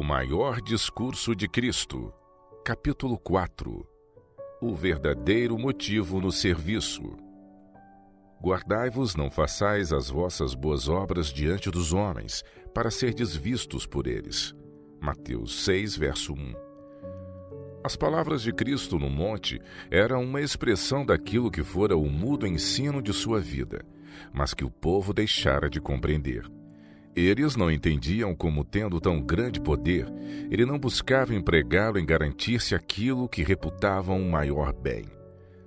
O maior discurso de Cristo, capítulo 4. O verdadeiro motivo no serviço. Guardai-vos, não façais as vossas boas obras diante dos homens, para serdes vistos por eles. Mateus 6, verso 1. As palavras de Cristo no monte eram uma expressão daquilo que fora o mudo ensino de sua vida, mas que o povo deixara de compreender. Eles não entendiam como, tendo tão grande poder, ele não buscava empregá-lo em garantir-se aquilo que reputavam um maior bem.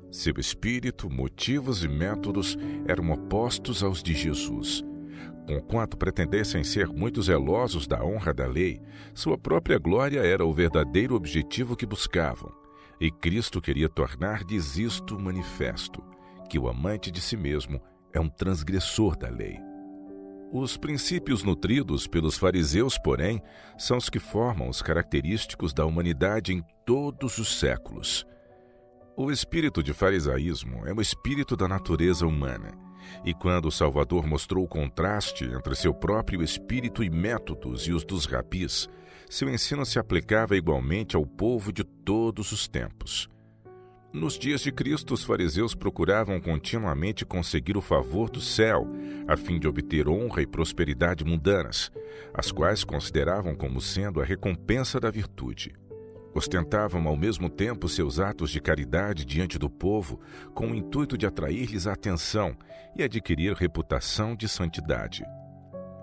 Seu espírito, motivos e métodos eram opostos aos de Jesus. Conquanto pretendessem ser muito zelosos da honra da lei, sua própria glória era o verdadeiro objetivo que buscavam. E Cristo queria tornar-lhes isto manifesto, que o amante de si mesmo é um transgressor da lei. Os princípios nutridos pelos fariseus, porém, são os que formam os característicos da humanidade em todos os séculos. O espírito de farisaísmo é o espírito da natureza humana, e quando o Salvador mostrou o contraste entre seu próprio espírito e métodos e os dos rabis, seu ensino se aplicava igualmente ao povo de todos os tempos. Nos dias de Cristo, os fariseus procuravam continuamente conseguir o favor do céu, a fim de obter honra e prosperidade mundanas, as quais consideravam como sendo a recompensa da virtude. Ostentavam ao mesmo tempo seus atos de caridade diante do povo, com o intuito de atrair-lhes a atenção e adquirir reputação de santidade.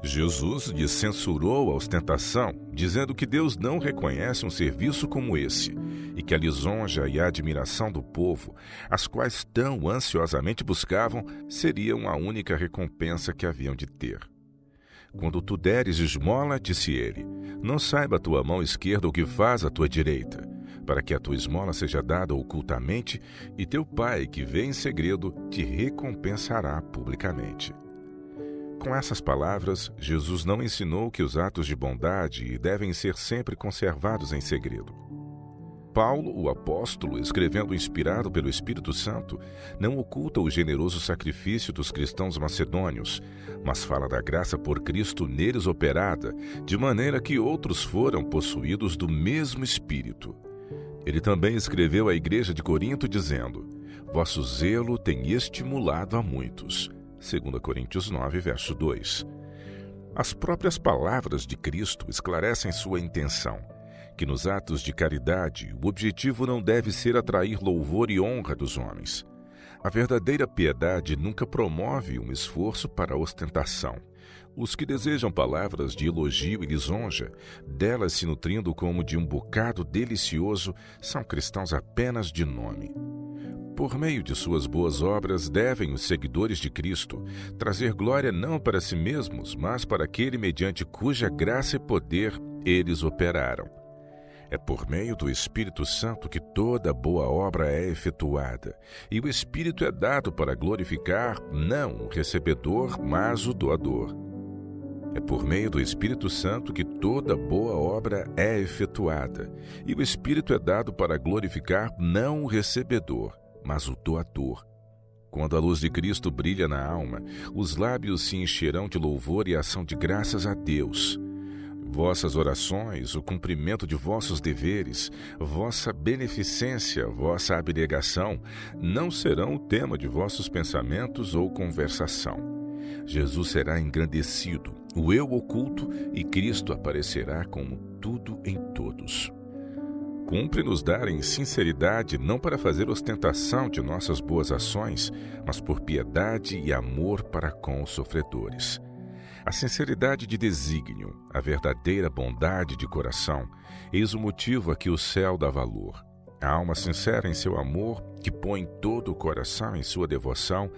Jesus lhes censurou a ostentação, dizendo que Deus não reconhece um serviço como esse, e que a lisonja e a admiração do povo, as quais tão ansiosamente buscavam, seriam a única recompensa que haviam de ter. Quando tu deres esmola, disse ele, não saiba a tua mão esquerda o que faz a tua direita, para que a tua esmola seja dada ocultamente, e teu Pai, que vê em segredo, te recompensará publicamente. Com essas palavras, Jesus não ensinou que os atos de bondade devem ser sempre conservados em segredo. Paulo, o apóstolo, escrevendo inspirado pelo Espírito Santo, não oculta o generoso sacrifício dos cristãos macedônios, mas fala da graça por Cristo neles operada, de maneira que outros foram possuídos do mesmo Espírito. Ele também escreveu à igreja de Corinto dizendo, vosso zelo tem estimulado a muitos. 2 Coríntios 9, verso 2. As próprias palavras de Cristo esclarecem sua intenção, que nos atos de caridade o objetivo não deve ser atrair louvor e honra dos homens. A verdadeira piedade nunca promove um esforço para a ostentação. Os que desejam palavras de elogio e lisonja, delas se nutrindo como de um bocado delicioso, são cristãos apenas de nome. Por meio de suas boas obras, devem os seguidores de Cristo trazer glória não para si mesmos, mas para aquele mediante cuja graça e poder eles operaram. É por meio do Espírito Santo que toda boa obra é efetuada, e o Espírito é dado para glorificar não o recebedor, mas o doador. É por meio do Espírito Santo que toda boa obra é efetuada, e o Espírito é dado para glorificar não o recebedor, mas o doador. Quando a luz de Cristo brilha na alma, os lábios se encherão de louvor e ação de graças a Deus. Vossas orações, o cumprimento de vossos deveres, vossa beneficência, vossa abnegação, não serão o tema de vossos pensamentos ou conversação. Jesus será engrandecido, o eu oculto, e Cristo aparecerá como tudo em todos. Cumpre-nos dar em sinceridade não para fazer ostentação de nossas boas ações, mas por piedade e amor para com os sofredores. A sinceridade de desígnio, a verdadeira bondade de coração, eis o motivo a que o céu dá valor. A alma sincera em seu amor, que põe todo o coração em sua devoção,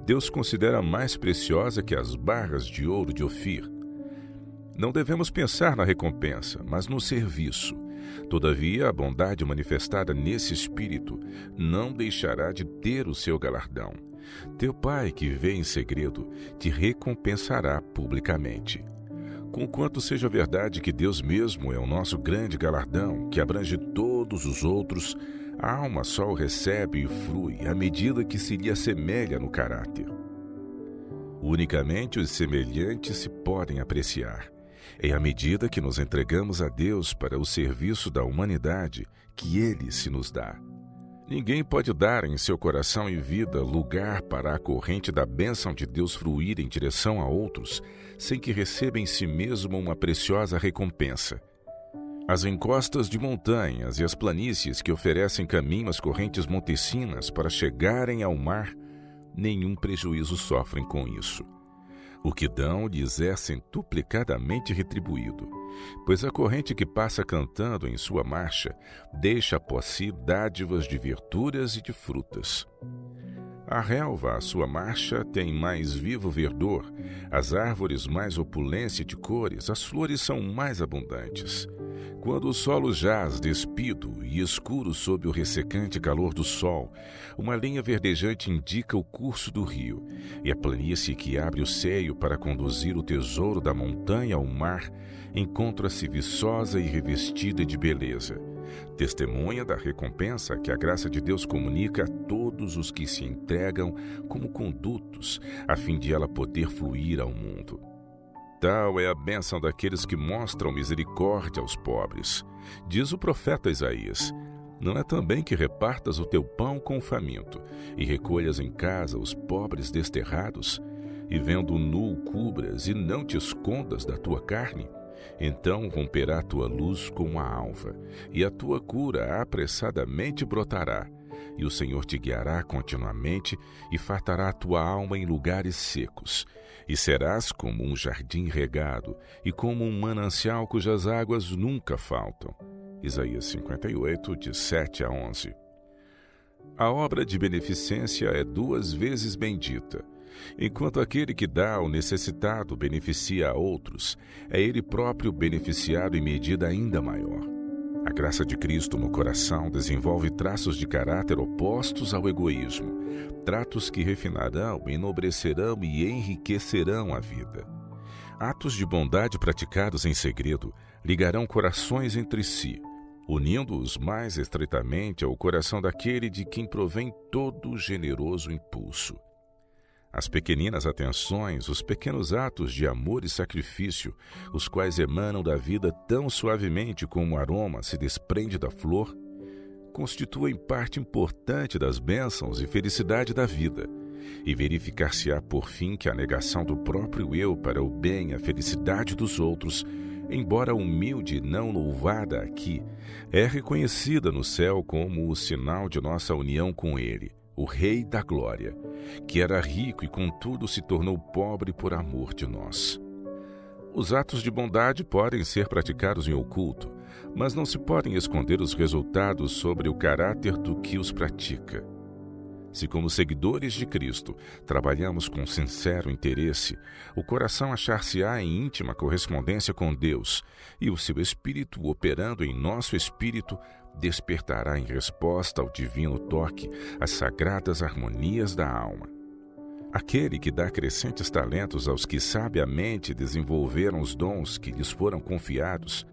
Deus considera mais preciosa que as barras de ouro de Ofir. Não devemos pensar na recompensa, mas no serviço. Todavia, a bondade manifestada nesse espírito não deixará de ter o seu galardão. Teu Pai, que vê em segredo, te recompensará publicamente. Conquanto seja verdade que Deus mesmo é o nosso grande galardão, que abrange todos os outros, a alma só o recebe e frui à medida que se lhe assemelha no caráter. Unicamente os semelhantes se podem apreciar, É à medida que nos entregamos a Deus para o serviço da humanidade que Ele se nos dá. Ninguém pode dar em seu coração e vida lugar para a corrente da bênção de Deus fluir em direção a outros, sem que receba em si mesmo uma preciosa recompensa. As encostas de montanhas e as planícies que oferecem caminho às correntes montecinas para chegarem ao mar, nenhum prejuízo sofrem com isso. O que dão lhes é centuplicadamente retribuído, pois a corrente que passa cantando em sua marcha deixa após si dádivas de virturas e de frutas. A relva, à sua marcha, tem mais vivo verdor, as árvores mais opulência de cores, as flores são mais abundantes. Quando o solo jaz despido e escuro sob o ressecante calor do sol, uma linha verdejante indica o curso do rio, e a planície que abre o seio para conduzir o tesouro da montanha ao mar encontra-se viçosa e revestida de beleza. Testemunha da recompensa que a graça de Deus comunica a todos os que se entregam como condutos, a fim de ela poder fluir ao mundo. Tal é a bênção daqueles que mostram misericórdia aos pobres. Diz o profeta Isaías: não é também que repartas o teu pão com o faminto, e recolhas em casa os pobres desterrados, e vendo o nu cubras e não te escondas da tua carne? Então romperá a tua luz como a alva, e a tua cura apressadamente brotará, e o Senhor te guiará continuamente e fartará a tua alma em lugares secos. E serás como um jardim regado e como um manancial cujas águas nunca faltam. Isaías 58, de 7 a 11. A obra de beneficência é 2 vezes bendita. Enquanto aquele que dá ao necessitado beneficia a outros, é ele próprio beneficiado em medida ainda maior. A graça de Cristo no coração desenvolve traços de caráter opostos ao egoísmo, tratos que refinarão, enobrecerão e enriquecerão a vida. Atos de bondade praticados em segredo ligarão corações entre si, unindo-os mais estreitamente ao coração daquele de quem provém todo o generoso impulso. As pequeninas atenções, os pequenos atos de amor e sacrifício, os quais emanam da vida tão suavemente como o aroma se desprende da flor, constituem parte importante das bênçãos e felicidade da vida, e verificar-se-á por fim que a negação do próprio eu para o bem e a felicidade dos outros, embora humilde e não louvada aqui, é reconhecida no céu como o sinal de nossa união com Ele, o Rei da Glória, que era rico e contudo se tornou pobre por amor de nós. Os atos de bondade podem ser praticados em oculto, mas não se podem esconder os resultados sobre o caráter do que os pratica. Se, como seguidores de Cristo, trabalhamos com sincero interesse, o coração achar-se-á em íntima correspondência com Deus, e o seu Espírito, operando em nosso espírito, despertará em resposta ao divino toque as sagradas harmonias da alma. Aquele que dá crescentes talentos aos que sabiamente desenvolveram os dons que lhes foram confiados,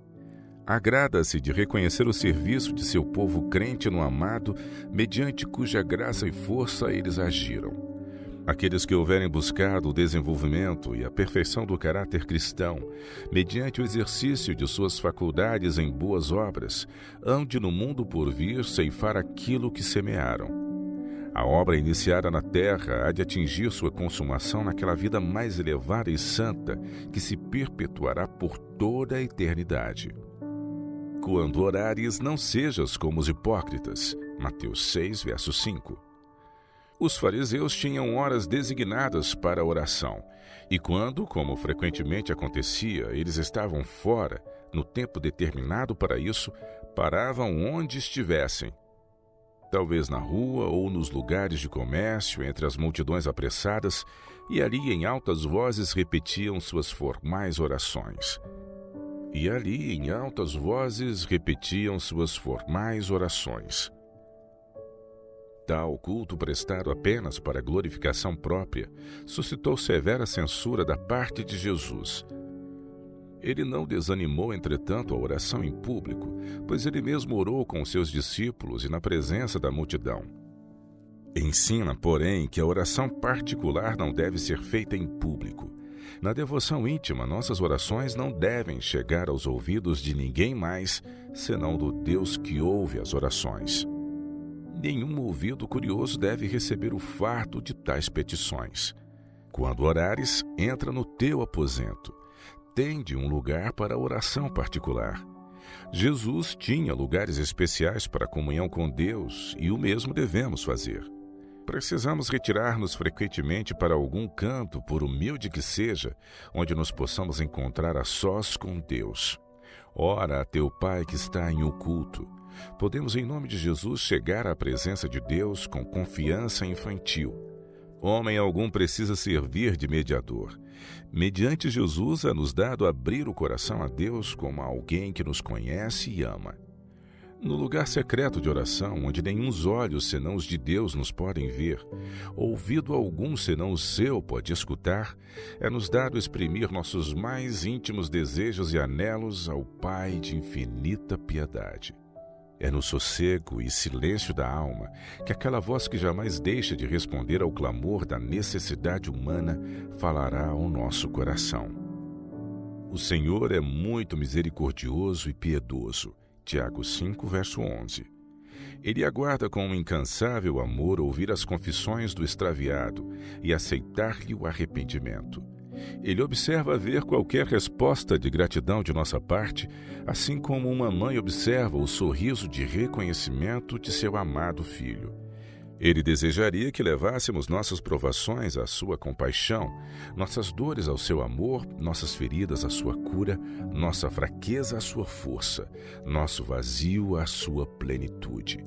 agrada-se de reconhecer o serviço de seu povo crente no amado, mediante cuja graça e força eles agiram. Aqueles que houverem buscado o desenvolvimento e a perfeição do caráter cristão, mediante o exercício de suas faculdades em boas obras, hão de no mundo por vir ceifar aquilo que semearam. A obra iniciada na terra há de atingir sua consumação naquela vida mais elevada e santa que se perpetuará por toda a eternidade. Quando orares, não sejas como os hipócritas. Mateus 6, verso 5. Os fariseus tinham horas designadas para a oração, e quando, como frequentemente acontecia, eles estavam fora, no tempo determinado para isso, paravam onde estivessem, talvez na rua ou nos lugares de comércio, entre as multidões apressadas, e ali em altas vozes repetiam suas formais orações. Tal culto prestado apenas para glorificação própria suscitou severa censura da parte de Jesus. Ele não desanimou, entretanto, a oração em público, pois ele mesmo orou com seus discípulos e na presença da multidão. Ensina, porém, que a oração particular não deve ser feita em público. Na devoção íntima, nossas orações não devem chegar aos ouvidos de ninguém mais, senão do Deus que ouve as orações. Nenhum ouvido curioso deve receber o fardo de tais petições. Quando orares, entra no teu aposento. Tende um lugar para a oração particular. Jesus tinha lugares especiais para a comunhão com Deus e o mesmo devemos fazer. Precisamos retirar-nos frequentemente para algum canto, por humilde que seja, onde nos possamos encontrar a sós com Deus. Ora a teu Pai que está em oculto. Podemos, em nome de Jesus, chegar à presença de Deus com confiança infantil. Homem algum precisa servir de mediador. Mediante Jesus é nos dado abrir o coração a Deus como a alguém que nos conhece e ama. No lugar secreto de oração, onde nenhum olhos senão os de Deus nos podem ver, ouvido algum senão o seu pode escutar, é nos dado exprimir nossos mais íntimos desejos e anelos ao Pai de infinita piedade. É no sossego e silêncio da alma que aquela voz que jamais deixa de responder ao clamor da necessidade humana falará ao nosso coração. O Senhor é muito misericordioso e piedoso. Tiago 5, verso 11. Ele aguarda com um incansável amor ouvir as confissões do extraviado e aceitar-lhe o arrependimento. Ele observa ver qualquer resposta de gratidão de nossa parte, assim como uma mãe observa o sorriso de reconhecimento de seu amado filho. Ele desejaria que levássemos nossas provações à sua compaixão, nossas dores ao seu amor, nossas feridas à sua cura, nossa fraqueza à sua força, nosso vazio à sua plenitude.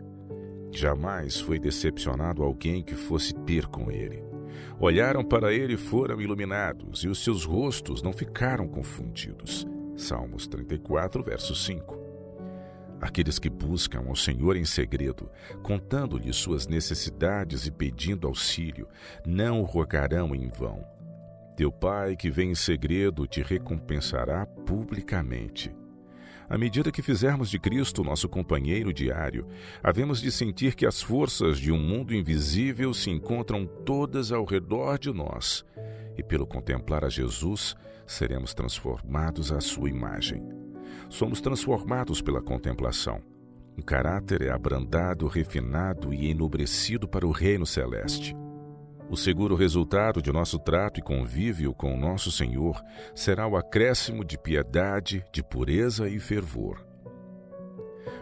Jamais foi decepcionado alguém que fosse ter com ele. Olharam para ele e foram iluminados, e os seus rostos não ficaram confundidos. Salmos 34, verso 5. Aqueles que buscam ao Senhor em segredo, contando-lhe suas necessidades e pedindo auxílio, não o rogarão em vão. Teu Pai que vem em segredo te recompensará publicamente. À medida que fizermos de Cristo nosso companheiro diário, havemos de sentir que as forças de um mundo invisível se encontram todas ao redor de nós, e pelo contemplar a Jesus, seremos transformados à sua imagem. Somos transformados pela contemplação. O caráter é abrandado, refinado e enobrecido para o reino celeste. O seguro resultado de nosso trato e convívio com o nosso Senhor será o acréscimo de piedade, de pureza e fervor.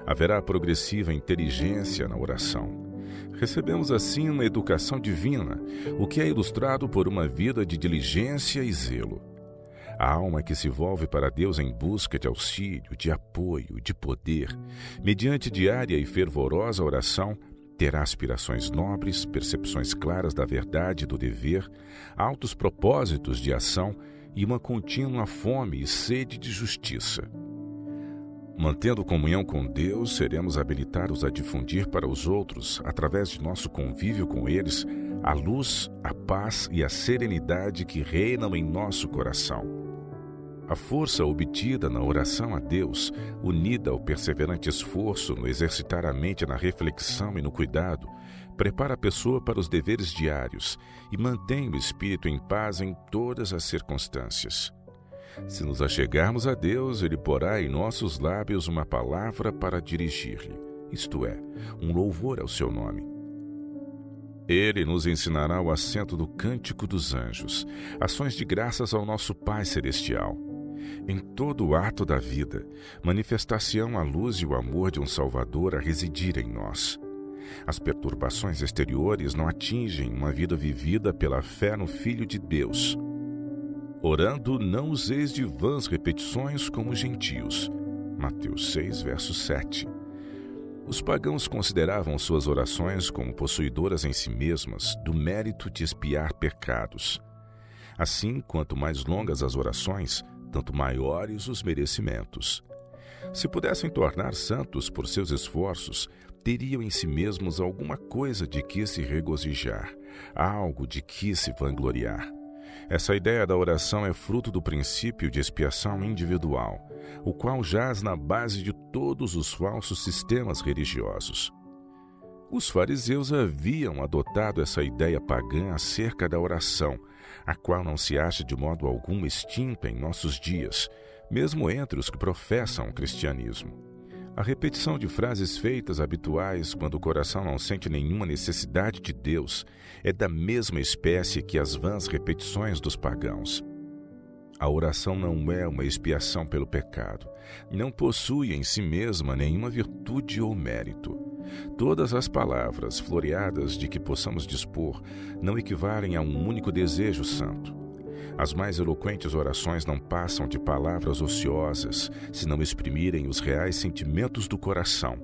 Haverá progressiva inteligência na oração. Recebemos assim uma educação divina, o que é ilustrado por uma vida de diligência e zelo. A alma que se volve para Deus em busca de auxílio, de apoio, de poder, mediante diária e fervorosa oração, terá aspirações nobres, percepções claras da verdade e do dever, altos propósitos de ação e uma contínua fome e sede de justiça. Mantendo comunhão com Deus, seremos habilitados a difundir para os outros, através de nosso convívio com eles, a luz, a paz e a serenidade que reinam em nosso coração. A força obtida na oração a Deus, unida ao perseverante esforço no exercitar a mente na reflexão e no cuidado, prepara a pessoa para os deveres diários e mantém o espírito em paz em todas as circunstâncias. Se nos achegarmos a Deus, Ele porá em nossos lábios uma palavra para dirigir-lhe, isto é, um louvor ao seu nome. Ele nos ensinará o acento do cântico dos anjos, ações de graças ao nosso Pai Celestial. Em todo o ato da vida, manifestar-se-ão a luz e o amor de um Salvador a residir em nós. As perturbações exteriores não atingem uma vida vivida pela fé no Filho de Deus. Orando, não useis de vãs repetições como os gentios. Mateus 6, verso 7. Os pagãos consideravam suas orações como possuidoras em si mesmas do mérito de expiar pecados. Assim, quanto mais longas as orações, tanto maiores os merecimentos. Se pudessem tornar santos por seus esforços, teriam em si mesmos alguma coisa de que se regozijar, algo de que se vangloriar. Essa ideia da oração é fruto do princípio de expiação individual, o qual jaz na base de todos os falsos sistemas religiosos. Os fariseus haviam adotado essa ideia pagã acerca da oração, a qual não se acha de modo algum extinta em nossos dias, mesmo entre os que professam o cristianismo. A repetição de frases feitas habituais quando o coração não sente nenhuma necessidade de Deus é da mesma espécie que as vãs repetições dos pagãos. A oração não é uma expiação pelo pecado, não possui em si mesma nenhuma virtude ou mérito. Todas as palavras floreadas de que possamos dispor não equivalem a um único desejo santo. As mais eloquentes orações não passam de palavras ociosas, se não exprimirem os reais sentimentos do coração.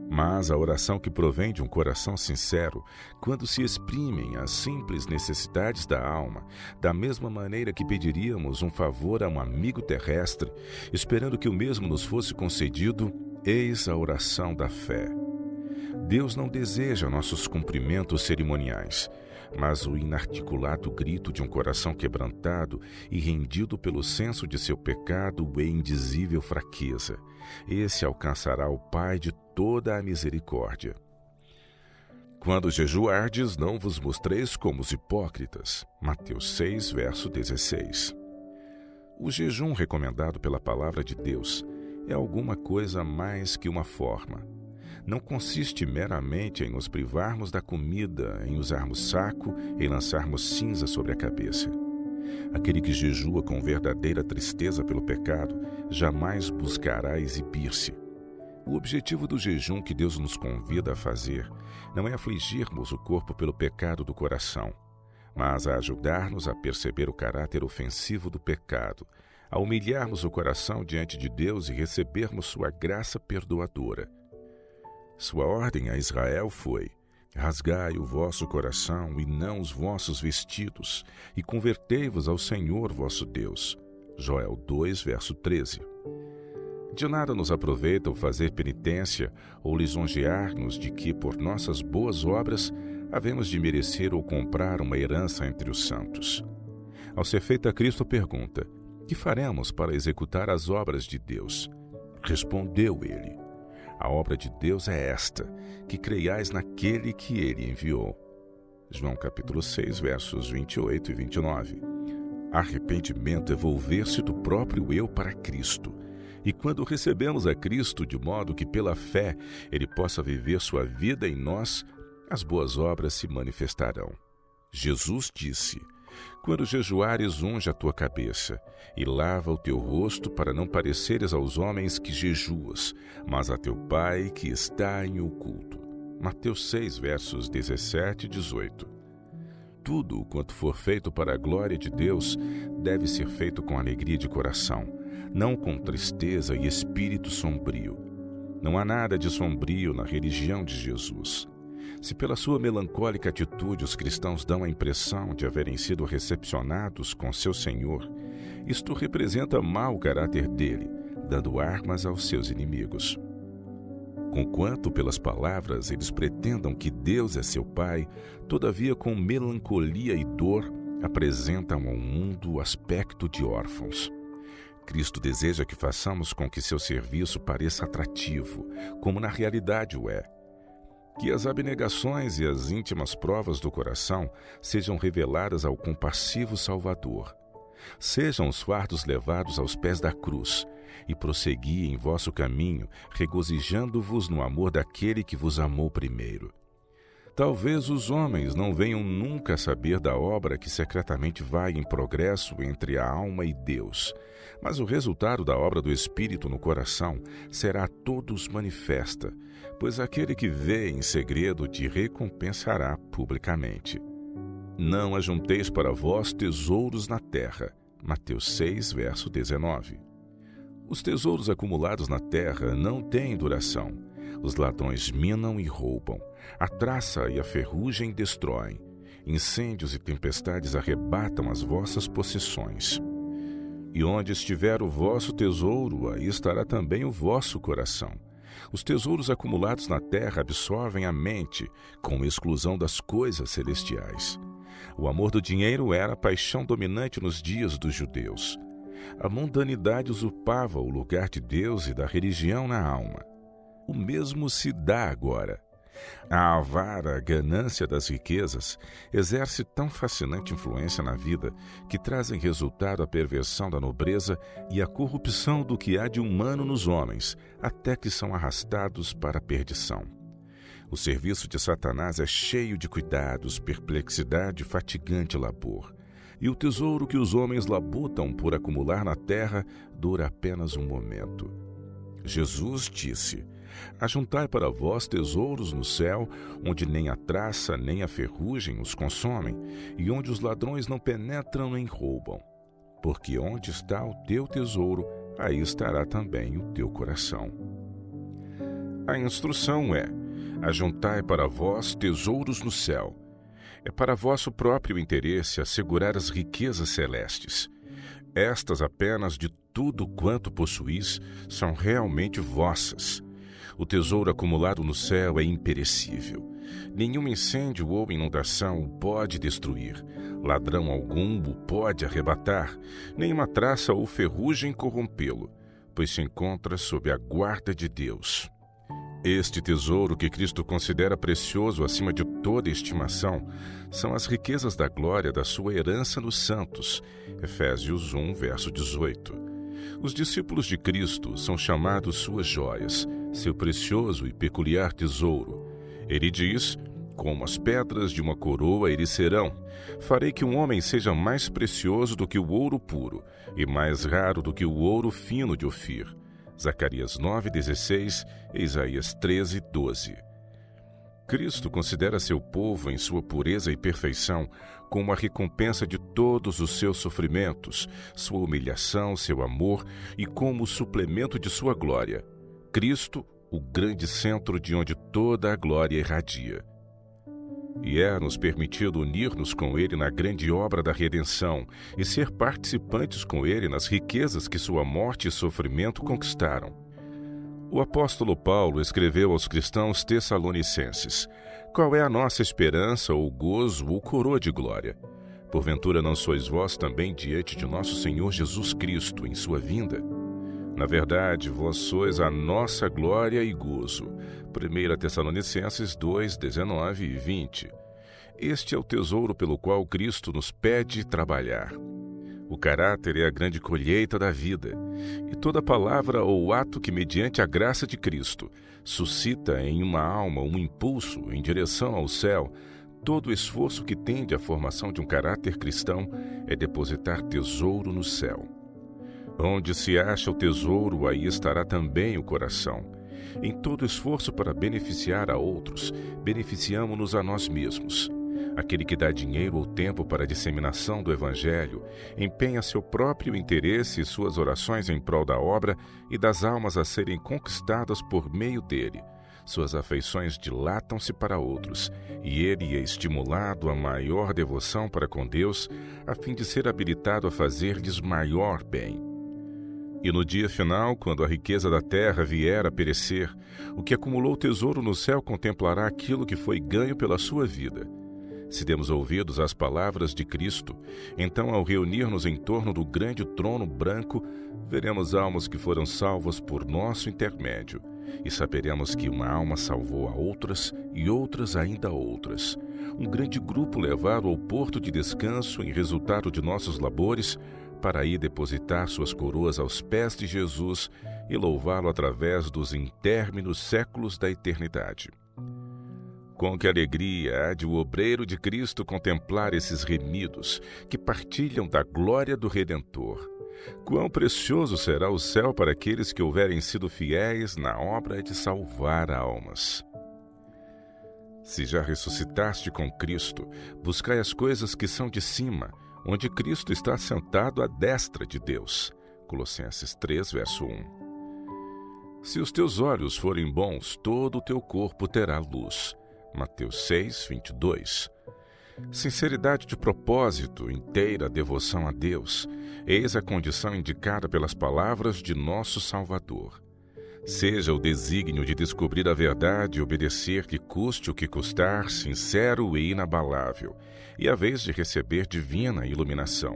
Mas a oração que provém de um coração sincero, quando se exprimem as simples necessidades da alma, da mesma maneira que pediríamos um favor a um amigo terrestre, esperando que o mesmo nos fosse concedido, eis a oração da fé. Deus não deseja nossos cumprimentos cerimoniais, mas o inarticulado grito de um coração quebrantado e rendido pelo senso de seu pecado e indizível fraqueza. Esse alcançará o Pai de toda a misericórdia. Quando jejuardes, não vos mostreis como os hipócritas. Mateus 6, verso 16. O jejum recomendado pela palavra de Deus é alguma coisa mais que uma forma. Não consiste meramente em nos privarmos da comida, em usarmos saco e lançarmos cinza sobre a cabeça. Aquele que jejua com verdadeira tristeza pelo pecado jamais buscará exibir-se. O objetivo do jejum que Deus nos convida a fazer não é afligirmos o corpo pelo pecado do coração, mas a ajudar-nos a perceber o caráter ofensivo do pecado, a humilharmos o coração diante de Deus e recebermos sua graça perdoadora. Sua ordem a Israel foi: rasgai o vosso coração e não os vossos vestidos, e convertei-vos ao Senhor vosso Deus. Joel 2, verso 13. De nada nos aproveita o fazer penitência ou lisonjear-nos de que, por nossas boas obras, havemos de merecer ou comprar uma herança entre os santos. Ao ser feita a Cristo a pergunta: que faremos para executar as obras de Deus? Respondeu ele: a obra de Deus é esta, que creiais naquele que ele enviou. João capítulo 6, versos 28 e 29. Arrependimento é volver-se do próprio eu para Cristo. E quando recebemos a Cristo de modo que pela fé ele possa viver sua vida em nós, as boas obras se manifestarão. Jesus disse: quando jejuares, unge a tua cabeça e lava o teu rosto, para não pareceres aos homens que jejuas, mas a teu Pai que está em oculto. Mateus 6, versos 17 e 18. Tudo quanto for feito para a glória de Deus deve ser feito com alegria de coração, não com tristeza e espírito sombrio. Não há nada de sombrio na religião de Jesus. Se pela sua melancólica atitude os cristãos dão a impressão de haverem sido recepcionados com seu Senhor, isto representa mau caráter dele, dando armas aos seus inimigos. Conquanto pelas palavras eles pretendam que Deus é seu Pai, todavia com melancolia e dor apresentam ao mundo o aspecto de órfãos. Cristo deseja que façamos com que seu serviço pareça atrativo, como na realidade o é. Que as abnegações e as íntimas provas do coração sejam reveladas ao compassivo Salvador. Sejam os fardos levados aos pés da cruz, e prossegui em vosso caminho, regozijando-vos no amor daquele que vos amou primeiro. Talvez os homens não venham nunca a saber da obra que secretamente vai em progresso entre a alma e Deus, mas o resultado da obra do Espírito no coração será a todos manifesta, pois aquele que vê em segredo te recompensará publicamente. Não ajunteis para vós tesouros na terra. Mateus 6, verso 19. Os tesouros acumulados na terra não têm duração. Os ladrões minam e roubam. A traça e a ferrugem destroem. Incêndios e tempestades arrebatam as vossas possessões. E onde estiver o vosso tesouro, aí estará também o vosso coração. Os tesouros acumulados na terra absorvem a mente, com exclusão das coisas celestiais. O amor do dinheiro era a paixão dominante nos dias dos judeus. A mundanidade usurpava o lugar de Deus e da religião na alma. O mesmo se dá agora. A avara ganância das riquezas exerce tão fascinante influência na vida que trazem resultado a perversão da nobreza e a corrupção do que há de humano nos homens, até que são arrastados para a perdição. O serviço de Satanás é cheio de cuidados, perplexidade e fatigante labor. E o tesouro que os homens labutam por acumular na terra dura apenas um momento. Jesus disse: ajuntai para vós tesouros no céu, onde nem a traça nem a ferrugem os consomem, e onde os ladrões não penetram nem roubam. Porque onde está o teu tesouro, aí estará também o teu coração. A instrução é: ajuntai para vós tesouros no céu. É para vosso próprio interesse assegurar as riquezas celestes. Estas apenas de tudo quanto possuís são realmente vossas. O tesouro acumulado no céu é imperecível. Nenhum incêndio ou inundação o pode destruir. Ladrão algum o pode arrebatar. Nenhuma traça ou ferrugem corrompê-lo, pois se encontra sob a guarda de Deus. Este tesouro que Cristo considera precioso acima de toda estimação são as riquezas da glória da sua herança nos santos. Efésios 1, verso 18. Os discípulos de Cristo são chamados suas joias, seu precioso e peculiar tesouro. Ele diz: como as pedras de uma coroa eles serão. Farei que um homem seja mais precioso do que o ouro puro, e mais raro do que o ouro fino de Ofir. Zacarias 9,16 e Isaías 13,12. Cristo considera seu povo em sua pureza e perfeição como a recompensa de todos os seus sofrimentos, sua humilhação, seu amor e como o suplemento de sua glória. Cristo, o grande centro de onde toda a glória irradia. E é-nos permitido unir-nos com Ele na grande obra da redenção e ser participantes com Ele nas riquezas que sua morte e sofrimento conquistaram. O apóstolo Paulo escreveu aos cristãos tessalonicenses: qual é a nossa esperança, ou gozo, ou coroa de glória? Porventura não sois vós também diante de nosso Senhor Jesus Cristo em sua vinda? Na verdade, vós sois a nossa glória e gozo. 1 Tessalonicenses 2, 19 e 20. Este é o tesouro pelo qual Cristo nos pede trabalhar. O caráter é a grande colheita da vida, e toda palavra ou ato que, mediante a graça de Cristo, suscita em uma alma um impulso em direção ao céu, todo o esforço que tende à formação de um caráter cristão é depositar tesouro no céu. Onde se acha o tesouro, aí estará também o coração. Em todo esforço para beneficiar a outros, beneficiamo-nos a nós mesmos. Aquele que dá dinheiro ou tempo para a disseminação do Evangelho, empenha seu próprio interesse e suas orações em prol da obra e das almas a serem conquistadas por meio dele. Suas afeições dilatam-se para outros, e ele é estimulado a maior devoção para com Deus, a fim de ser habilitado a fazer-lhes maior bem. E no dia final, quando a riqueza da terra vier a perecer, o que acumulou tesouro no céu contemplará aquilo que foi ganho pela sua vida. Se demos ouvidos às palavras de Cristo, então, ao reunir-nos em torno do grande trono branco, veremos almas que foram salvas por nosso intermédio, e saberemos que uma alma salvou a outras e outras ainda outras. Um grande grupo levado ao porto de descanso em resultado de nossos labores, para aí depositar suas coroas aos pés de Jesus e louvá-lo através dos intérminos séculos da eternidade. Com que alegria há de o obreiro de Cristo contemplar esses remidos, que partilham da glória do Redentor. Quão precioso será o céu para aqueles que houverem sido fiéis na obra de salvar almas. Se já ressuscitaste com Cristo, buscai as coisas que são de cima, onde Cristo está sentado à destra de Deus. Colossenses 3, verso 1. Se os teus olhos forem bons, todo o teu corpo terá luz. Mateus 6, 22. Sinceridade de propósito, inteira devoção a Deus, eis a condição indicada pelas palavras de nosso Salvador. Seja o desígnio de descobrir a verdade e obedecer que custe o que custar, sincero e inabalável, e a vez de receber divina iluminação.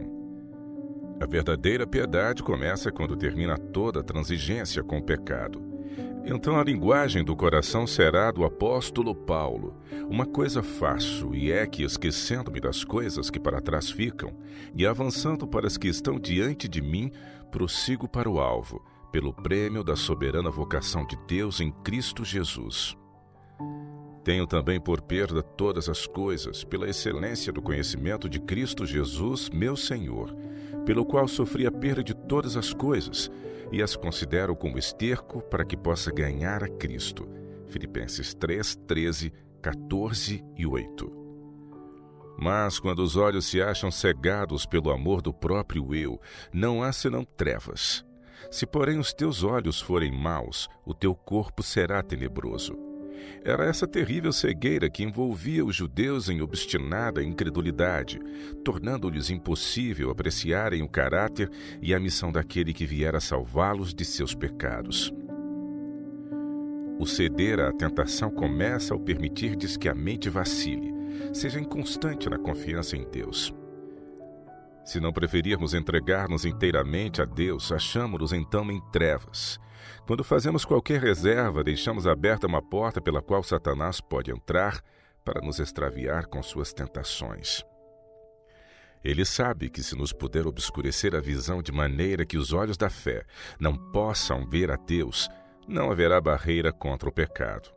A verdadeira piedade começa quando termina toda transigência com o pecado, Então a linguagem do coração será do apóstolo Paulo. Uma coisa faço, e é que, esquecendo-me das coisas que para trás ficam, e avançando para as que estão diante de mim, prossigo para o alvo, pelo prêmio da soberana vocação de Deus em Cristo Jesus. Tenho também por perda todas as coisas, pela excelência do conhecimento de Cristo Jesus, meu Senhor, pelo qual sofri a perda de todas as coisas, e as considero como esterco para que possa ganhar a Cristo. Filipenses 3, 13, 14 e 8. Mas quando os olhos se acham cegados pelo amor do próprio eu, não há senão trevas. Se, porém, os teus olhos forem maus, o teu corpo será tenebroso. Era essa terrível cegueira que envolvia os judeus em obstinada incredulidade, tornando-lhes impossível apreciarem o caráter e a missão daquele que viera salvá-los de seus pecados. O ceder à tentação começa ao permitir-lhes que a mente vacile, seja inconstante na confiança em Deus. Se não preferirmos entregar-nos inteiramente a Deus, achamo-nos então em trevas. Quando fazemos qualquer reserva, deixamos aberta uma porta pela qual Satanás pode entrar para nos extraviar com suas tentações. Ele sabe que se nos puder obscurecer a visão de maneira que os olhos da fé não possam ver a Deus, não haverá barreira contra o pecado.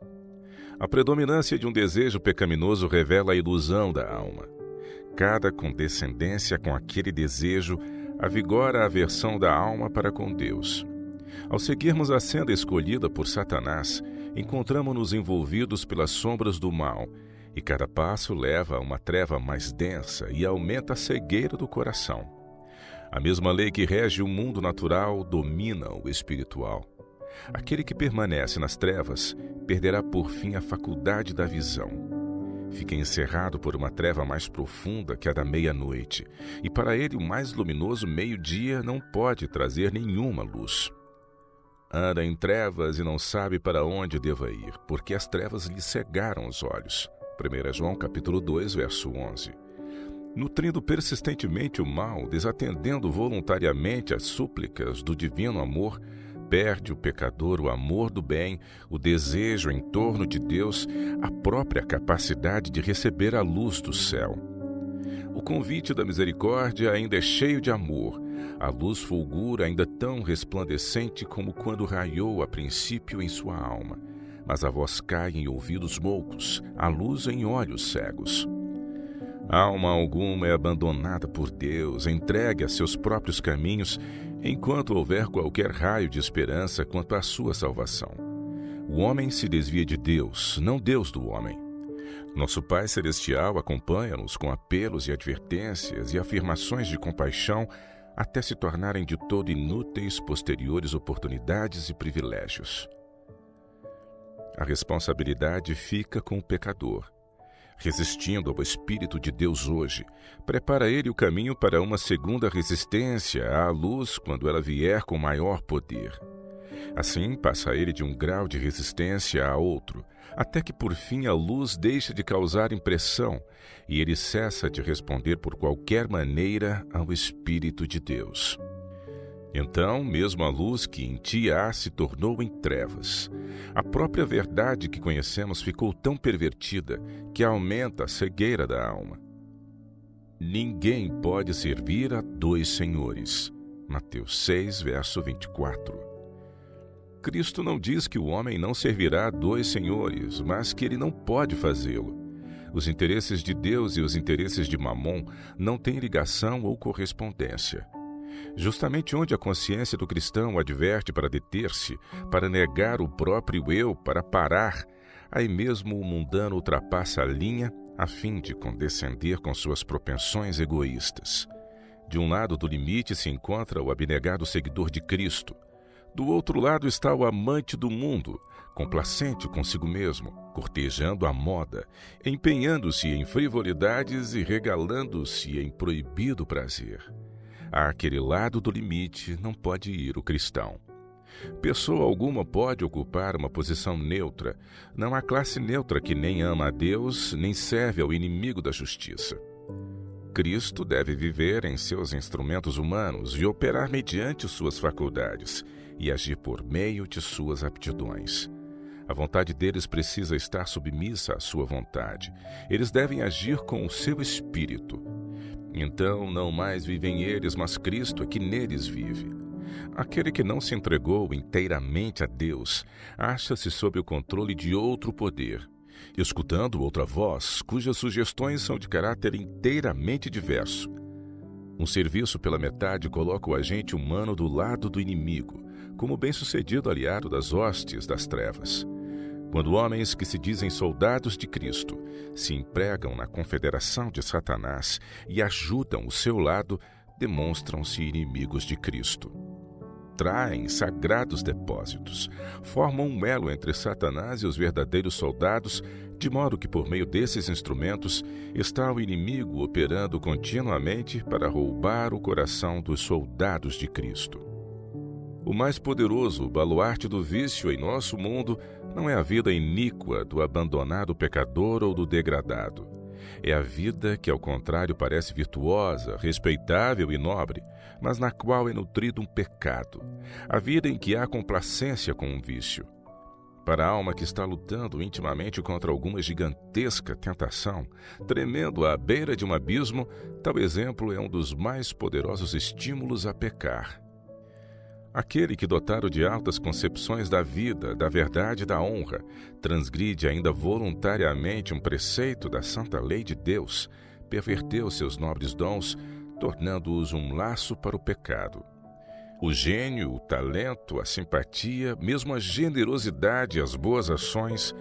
A predominância de um desejo pecaminoso revela a ilusão da alma. Cada condescendência com aquele desejo avigora a aversão da alma para com Deus. Ao seguirmos a senda escolhida por Satanás, encontramos-nos envolvidos pelas sombras do mal, e cada passo leva a uma treva mais densa e aumenta a cegueira do coração. A mesma lei que rege o mundo natural domina o espiritual. Aquele que permanece nas trevas perderá por fim a faculdade da visão. Fica encerrado por uma treva mais profunda que a da meia-noite, e para ele o mais luminoso meio-dia não pode trazer nenhuma luz. Anda em trevas e não sabe para onde deva ir, porque as trevas lhe cegaram os olhos. 1 João capítulo 2, verso 11. Nutrindo persistentemente o mal, desatendendo voluntariamente as súplicas do divino amor, perde o pecador o amor do bem, o desejo em torno de Deus, a própria capacidade de receber a luz do céu. O convite da misericórdia ainda é cheio de amor. A luz fulgura ainda tão resplandecente como quando raiou a princípio em sua alma. Mas a voz cai em ouvidos moucos, a luz em olhos cegos. Alma alguma é abandonada por Deus, entregue a seus próprios caminhos, enquanto houver qualquer raio de esperança quanto à sua salvação. O homem se desvia de Deus, não Deus do homem. Nosso Pai Celestial acompanha-nos com apelos e advertências e afirmações de compaixão até se tornarem de todo inúteis posteriores oportunidades e privilégios. A responsabilidade fica com o pecador. Resistindo ao Espírito de Deus hoje, prepara ele o caminho para uma segunda resistência à luz quando ela vier com maior poder. Assim, passa ele de um grau de resistência a outro, até que por fim a luz deixa de causar impressão e ele cessa de responder por qualquer maneira ao Espírito de Deus. Então, mesmo a luz que em ti há se tornou em trevas. A própria verdade que conhecemos ficou tão pervertida que aumenta a cegueira da alma. Ninguém pode servir a dois senhores. Mateus 6, verso 24. Cristo não diz que o homem não servirá a dois senhores, mas que ele não pode fazê-lo. Os interesses de Deus e os interesses de Mamon não têm ligação ou correspondência. Justamente onde a consciência do cristão adverte para deter-se, para negar o próprio eu, para parar, aí mesmo o mundano ultrapassa a linha a fim de condescender com suas propensões egoístas. De um lado do limite se encontra o abnegado seguidor de Cristo. Do outro lado está o amante do mundo, complacente consigo mesmo, cortejando a moda, empenhando-se em frivolidades e regalando-se em proibido prazer. Àquele lado do limite não pode ir o cristão. Pessoa alguma pode ocupar uma posição neutra. Não há classe neutra que nem ama a Deus, nem serve ao inimigo da justiça. Cristo deve viver em seus instrumentos humanos e operar mediante suas faculdades e agir por meio de suas aptidões. A vontade deles precisa estar submissa à sua vontade. Eles devem agir com o seu espírito. Então, não mais vivem eles, mas Cristo é que neles vive. Aquele que não se entregou inteiramente a Deus acha-se sob o controle de outro poder, escutando outra voz, cujas sugestões são de caráter inteiramente diverso. Um serviço pela metade coloca o agente humano do lado do inimigo, como bem-sucedido aliado das hostes das trevas. Quando homens que se dizem soldados de Cristo se empregam na confederação de Satanás e ajudam o seu lado, demonstram-se inimigos de Cristo. Traem sagrados depósitos, formam um elo entre Satanás e os verdadeiros soldados, de modo que por meio desses instrumentos está o inimigo operando continuamente para roubar o coração dos soldados de Cristo. O mais poderoso baluarte do vício em nosso mundo não é a vida iníqua do abandonado pecador ou do degradado. É a vida que, ao contrário, parece virtuosa, respeitável e nobre, mas na qual é nutrido um pecado. A vida em que há complacência com um vício. Para a alma que está lutando intimamente contra alguma gigantesca tentação, tremendo à beira de um abismo, tal exemplo é um dos mais poderosos estímulos a pecar. Aquele que, dotado de altas concepções da vida, da verdade e da honra, transgride ainda voluntariamente um preceito da santa lei de Deus, perverteu seus nobres dons, tornando-os um laço para o pecado. O gênio, o talento, a simpatia, mesmo a generosidade e as boas ações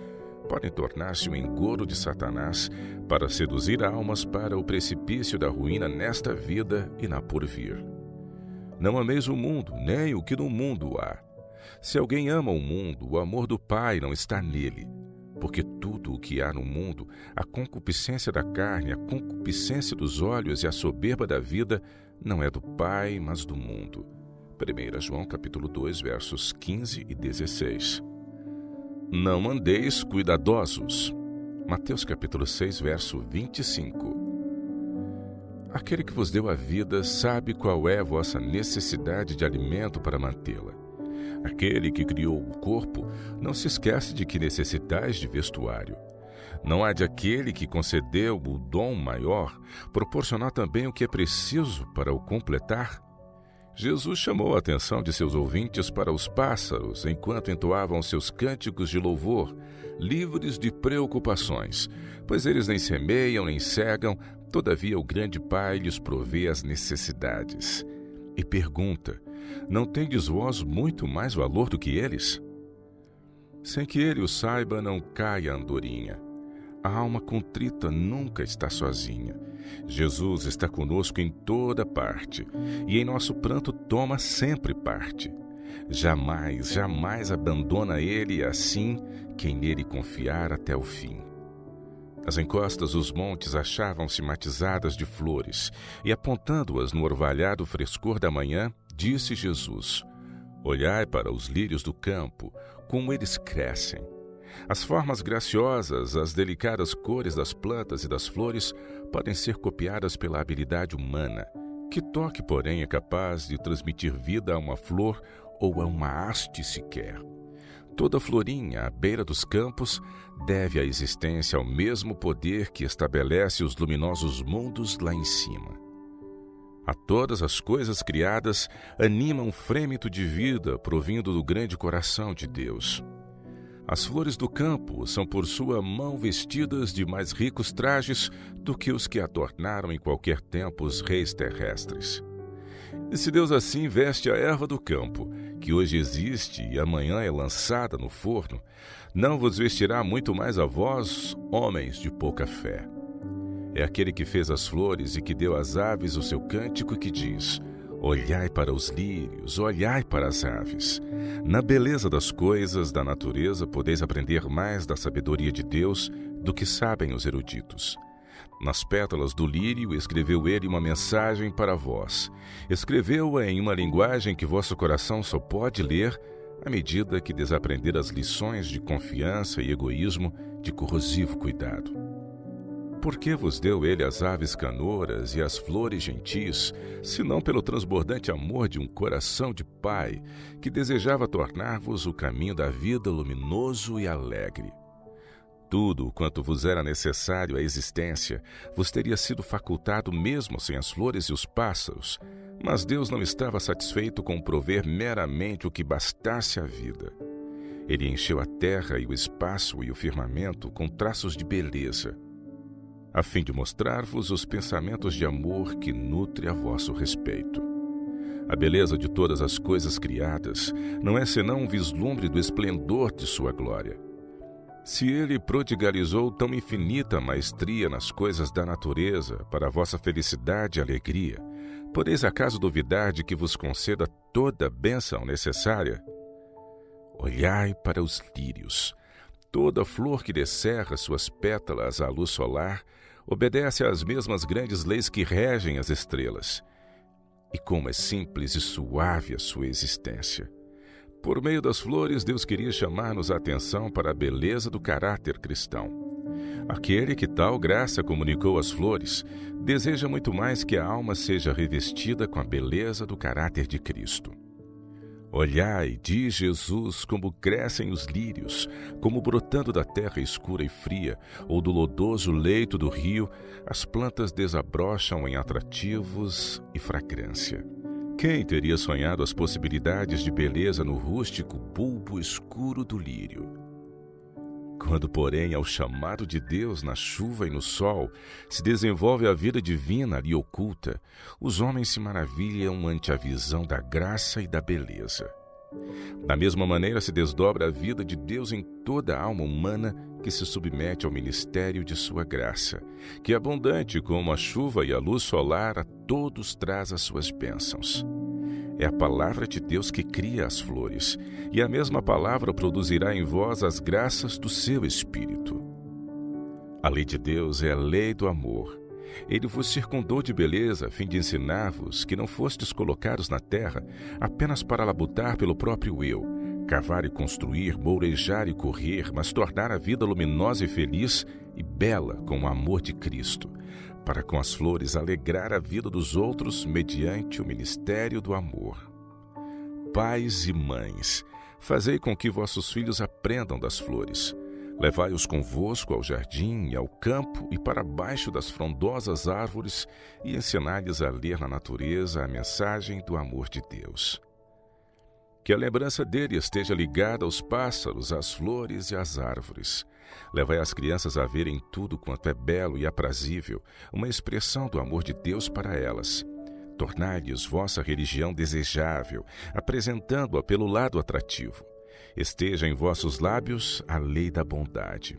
podem tornar-se um engodo de Satanás para seduzir almas para o precipício da ruína nesta vida e na porvir. Não ameis o mundo, nem o que no mundo há. Se alguém ama o mundo, o amor do Pai não está nele. Porque tudo o que há no mundo, a concupiscência da carne, a concupiscência dos olhos e a soberba da vida, não é do Pai, mas do mundo. 1 João capítulo 2, versos 15 e 16. Não andeis cuidadosos. Mateus capítulo 6, verso 25. Aquele que vos deu a vida sabe qual é a vossa necessidade de alimento para mantê-la. Aquele que criou o corpo não se esquece de que necessitais de vestuário. Não há de aquele que concedeu o dom maior proporcionar também o que é preciso para o completar? Jesus chamou a atenção de seus ouvintes para os pássaros enquanto entoavam seus cânticos de louvor, livres de preocupações, pois eles nem semeiam nem cegam, todavia o grande Pai lhes provê as necessidades. E pergunta: não tendes vós muito mais valor do que eles? Sem que ele o saiba, não cai a andorinha. A alma contrita nunca está sozinha. Jesus está conosco em toda parte, e em nosso pranto toma sempre parte. Jamais, jamais abandona ele, assim, quem nele confiar até o fim. As encostas dos montes achavam-se matizadas de flores, e apontando-as no orvalhado frescor da manhã, disse Jesus: olhai para os lírios do campo, como eles crescem. As formas graciosas, as delicadas cores das plantas e das flores podem ser copiadas pela habilidade humana. Que toque, porém, é capaz de transmitir vida a uma flor ou a uma haste sequer? Toda florinha à beira dos campos deve a existência ao mesmo poder que estabelece os luminosos mundos lá em cima. A todas as coisas criadas anima um frêmito de vida provindo do grande coração de Deus. As flores do campo são por sua mão vestidas de mais ricos trajes do que os que adornaram em qualquer tempo os reis terrestres. E se Deus assim veste a erva do campo, que hoje existe e amanhã é lançada no forno, não vos vestirá muito mais a vós, homens de pouca fé. É aquele que fez as flores e que deu às aves o seu cântico e que diz: olhai para os lírios, olhai para as aves. Na beleza das coisas da natureza podeis aprender mais da sabedoria de Deus do que sabem os eruditos. Nas pétalas do lírio escreveu ele uma mensagem para vós. Escreveu-a em uma linguagem que vosso coração só pode ler à medida que desaprender as lições de confiança e egoísmo de corrosivo cuidado. por que vos deu ele as aves canoras e as flores gentis, senão pelo transbordante amor de um coração de pai, que desejava tornar-vos o caminho da vida luminoso e alegre? Tudo quanto vos era necessário à existência vos teria sido facultado mesmo sem as flores e os pássaros, mas Deus não estava satisfeito com prover meramente o que bastasse à vida. Ele encheu a terra e o espaço e o firmamento com traços de beleza, a fim de mostrar-vos os pensamentos de amor que nutre a vosso respeito. A beleza de todas as coisas criadas não é senão um vislumbre do esplendor de sua glória. Se ele prodigalizou tão infinita maestria nas coisas da natureza para a vossa felicidade e alegria, podeis acaso duvidar de que vos conceda toda a bênção necessária? Olhai para os lírios. Toda flor que descerra suas pétalas à luz solar obedece às mesmas grandes leis que regem as estrelas. E como é simples e suave a sua existência. Por meio das flores, Deus queria chamar-nos a atenção para a beleza do caráter cristão. Aquele que tal graça comunicou às flores, deseja muito mais que a alma seja revestida com a beleza do caráter de Cristo. Olhai, diz Jesus, como crescem os lírios, como brotando da terra escura e fria, ou do lodoso leito do rio, as plantas desabrocham em atrativos e fragrância. Quem teria sonhado as possibilidades de beleza no rústico bulbo escuro do lírio? Quando, porém, ao chamado de Deus na chuva e no sol, se desenvolve a vida divina ali oculta, os homens se maravilham ante a visão da graça e da beleza. Da mesma maneira se desdobra a vida de Deus em toda a alma humana que se submete ao ministério de sua graça, que abundante como a chuva e a luz solar a todos traz as suas bênçãos. É a palavra de Deus que cria as flores, e a mesma palavra produzirá em vós as graças do seu Espírito. A lei de Deus é a lei do amor. Ele vos circundou de beleza a fim de ensinar-vos que não fostes colocados na terra apenas para labutar pelo próprio eu, cavar e construir, mourejar e correr, mas tornar a vida luminosa e feliz e bela com o amor de Cristo, para com as flores alegrar a vida dos outros mediante o ministério do amor. Pais e mães, fazei com que vossos filhos aprendam das flores. Levai-os convosco ao jardim e ao campo e para baixo das frondosas árvores e ensinai-lhes a ler na natureza a mensagem do amor de Deus. Que a lembrança dele esteja ligada aos pássaros, às flores e às árvores. Levai as crianças a verem tudo quanto é belo e aprazível, uma expressão do amor de Deus para elas. Tornai-lhes vossa religião desejável, apresentando-a pelo lado atrativo. Esteja em vossos lábios a lei da bondade.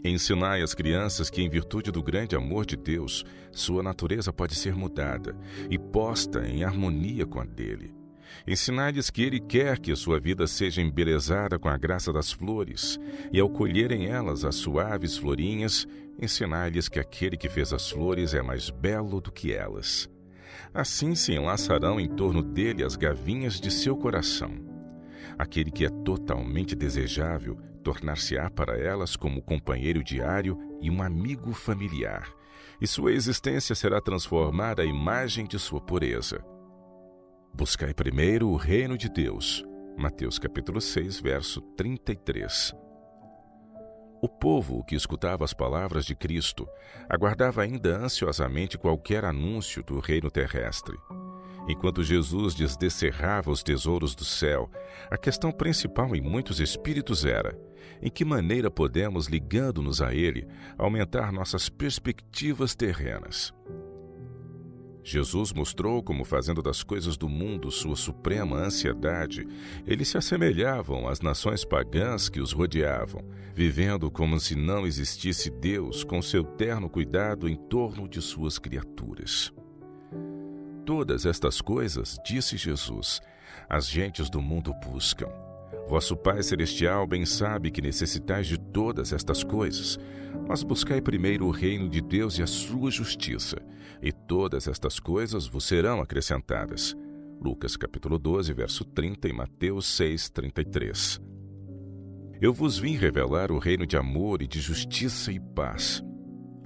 Ensinai às crianças que, em virtude do grande amor de Deus, sua natureza pode ser mudada e posta em harmonia com a dele. Ensinai-lhes que ele quer que a sua vida seja embelezada com a graça das flores, e ao colherem elas as suaves florinhas, ensinai-lhes que aquele que fez as flores é mais belo do que elas. Assim se enlaçarão em torno dele as gavinhas de seu coração. Aquele que é totalmente desejável tornar-se-á para elas como companheiro diário e um amigo familiar, e sua existência será transformada à imagem de sua pureza. Buscai primeiro o reino de Deus. Mateus capítulo 6, verso 33. O povo que escutava as palavras de Cristo aguardava ainda ansiosamente qualquer anúncio do reino terrestre. Enquanto Jesus lhes descerrava os tesouros do céu, a questão principal em muitos espíritos era: em que maneira podemos, ligando-nos a Ele, aumentar nossas perspectivas terrenas? Jesus mostrou como, fazendo das coisas do mundo sua suprema ansiedade, eles se assemelhavam às nações pagãs que os rodeavam, vivendo como se não existisse Deus com seu terno cuidado em torno de suas criaturas. Todas estas coisas, disse Jesus, as gentes do mundo buscam. Vosso Pai Celestial bem sabe que necessitais de todas estas coisas, mas buscai primeiro o reino de Deus e a sua justiça, e todas estas coisas vos serão acrescentadas. Lucas capítulo 12, verso 30 e Mateus 6, 33. Eu vos vim revelar o reino de amor e de justiça e paz.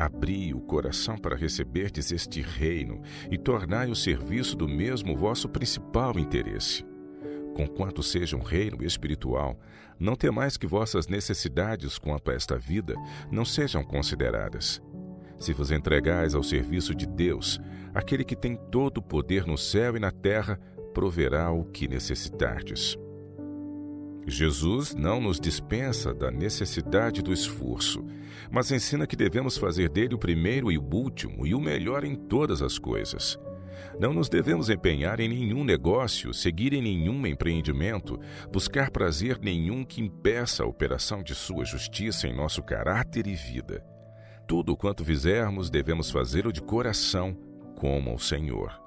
Abri o coração para receberdes este reino e tornai o serviço do mesmo vosso principal interesse. Conquanto seja um reino espiritual, não temais que vossas necessidades quanto a esta vida não sejam consideradas. Se vos entregais ao serviço de Deus, aquele que tem todo o poder no céu e na terra, proverá o que necessitardes. Jesus não nos dispensa da necessidade do esforço, mas ensina que devemos fazer dele o primeiro e o último e o melhor em todas as coisas. Não nos devemos empenhar em nenhum negócio, seguir em nenhum empreendimento, buscar prazer nenhum que impeça a operação de sua justiça em nosso caráter e vida. Tudo quanto fizermos, devemos fazê-lo de coração, como ao Senhor.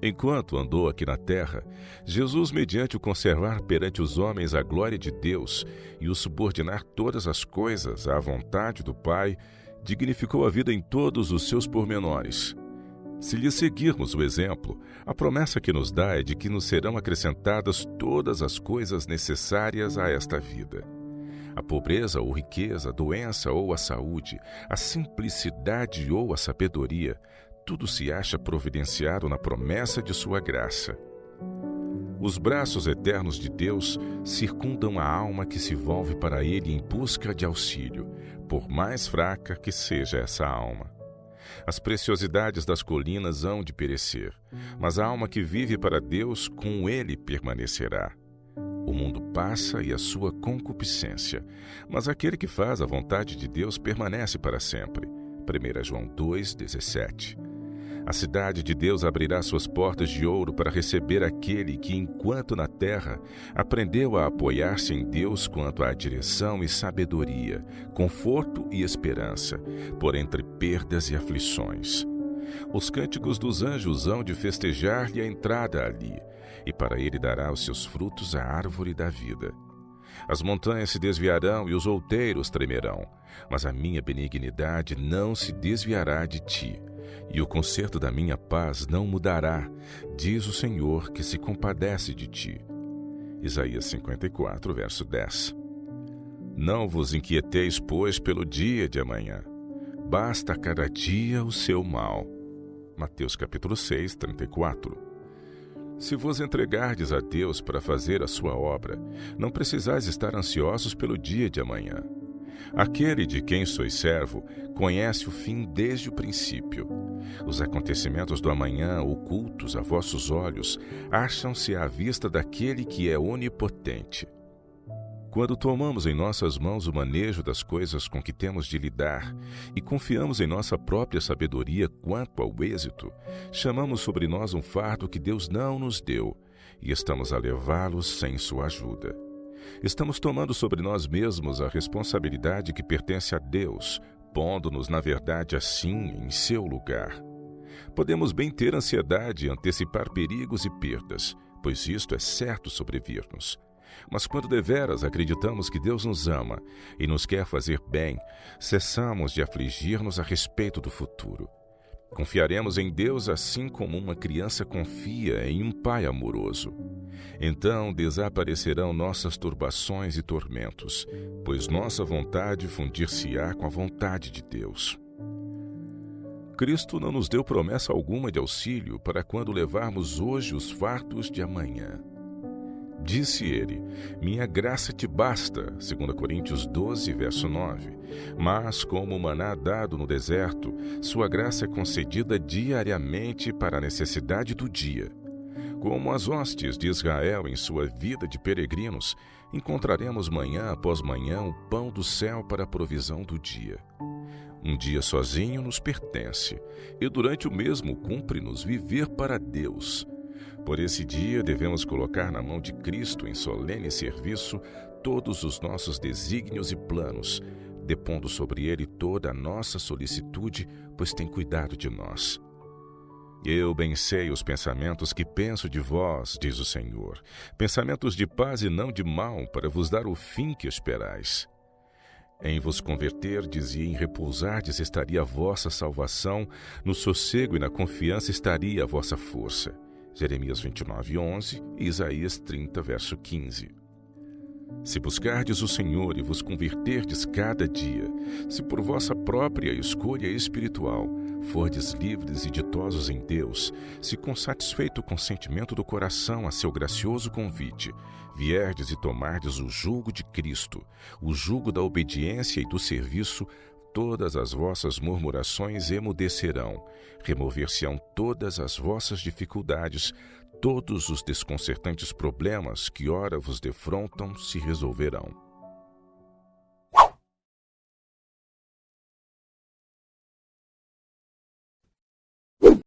Enquanto andou aqui na terra, Jesus, mediante o conservar perante os homens a glória de Deus e o subordinar todas as coisas à vontade do Pai, dignificou a vida em todos os seus pormenores. Se lhe seguirmos o exemplo, a promessa que nos dá é de que nos serão acrescentadas todas as coisas necessárias a esta vida. A pobreza ou riqueza, a doença ou a saúde, a simplicidade ou a sabedoria, tudo se acha providenciado na promessa de sua graça. Os braços eternos de Deus circundam a alma que se volve para ele em busca de auxílio, por mais fraca que seja essa alma. As preciosidades das colinas hão de perecer, mas a alma que vive para Deus, com ele permanecerá. O mundo passa e a sua concupiscência, mas aquele que faz a vontade de Deus permanece para sempre. 1 João 2,17. A cidade de Deus abrirá suas portas de ouro para receber aquele que, enquanto na terra, aprendeu a apoiar-se em Deus quanto à direção e sabedoria, conforto e esperança, por entre perdas e aflições. Os cânticos dos anjos hão de festejar-lhe a entrada ali, e para ele dará os seus frutos a árvore da vida. As montanhas se desviarão e os outeiros tremerão, mas a minha benignidade não se desviará de ti, e o conserto da minha paz não mudará, diz o Senhor que se compadece de ti. Isaías 54, verso 10. Não vos inquieteis, pois, pelo dia de amanhã. Basta a cada dia o seu mal. Mateus capítulo 6, 34. Se vos entregardes a Deus para fazer a sua obra, não precisais estar ansiosos pelo dia de amanhã. Aquele de quem sois servo conhece o fim desde o princípio. Os acontecimentos do amanhã, ocultos a vossos olhos, acham-se à vista daquele que é onipotente. Quando tomamos em nossas mãos o manejo das coisas com que temos de lidar e confiamos em nossa própria sabedoria quanto ao êxito, chamamos sobre nós um fardo que Deus não nos deu e estamos a levá-lo sem sua ajuda. Estamos tomando sobre nós mesmos a responsabilidade que pertence a Deus, pondo-nos, na verdade, assim em seu lugar. Podemos bem ter ansiedade e antecipar perigos e perdas, pois isto é certo sobrevir-nos. Mas quando deveras acreditamos que Deus nos ama e nos quer fazer bem, cessamos de afligir-nos a respeito do futuro. Confiaremos em Deus assim como uma criança confia em um pai amoroso. Então desaparecerão nossas turbações e tormentos, pois nossa vontade fundir-se-á com a vontade de Deus. Cristo não nos deu promessa alguma de auxílio para quando levarmos hoje os fardos de amanhã. Disse ele, minha graça te basta, 2 Coríntios 12, verso 9. Mas, como o maná dado no deserto, sua graça é concedida diariamente para a necessidade do dia. Como as hostes de Israel em sua vida de peregrinos, encontraremos manhã após manhã o pão do céu para a provisão do dia. Um dia sozinho nos pertence, e durante o mesmo cumpre-nos viver para Deus. Por esse dia devemos colocar na mão de Cristo em solene serviço todos os nossos desígnios e planos, depondo sobre ele toda a nossa solicitude, pois tem cuidado de nós. Eu bem sei os pensamentos que penso de vós, diz o Senhor, pensamentos de paz e não de mal, para vos dar o fim que esperais. Em vos converterdes e em repousardes estaria a vossa salvação, no sossego e na confiança estaria a vossa força. Jeremias 29, 11 e Isaías 30, verso 15. Se buscardes o Senhor e vos converterdes cada dia, se por vossa própria escolha espiritual fordes livres e ditosos em Deus, se com satisfeito consentimento do coração a seu gracioso convite, vierdes e tomardes o jugo de Cristo, o jugo da obediência e do serviço, todas as vossas murmurações emudecerão, remover-se-ão todas as vossas dificuldades, todos os desconcertantes problemas que ora vos defrontam se resolverão.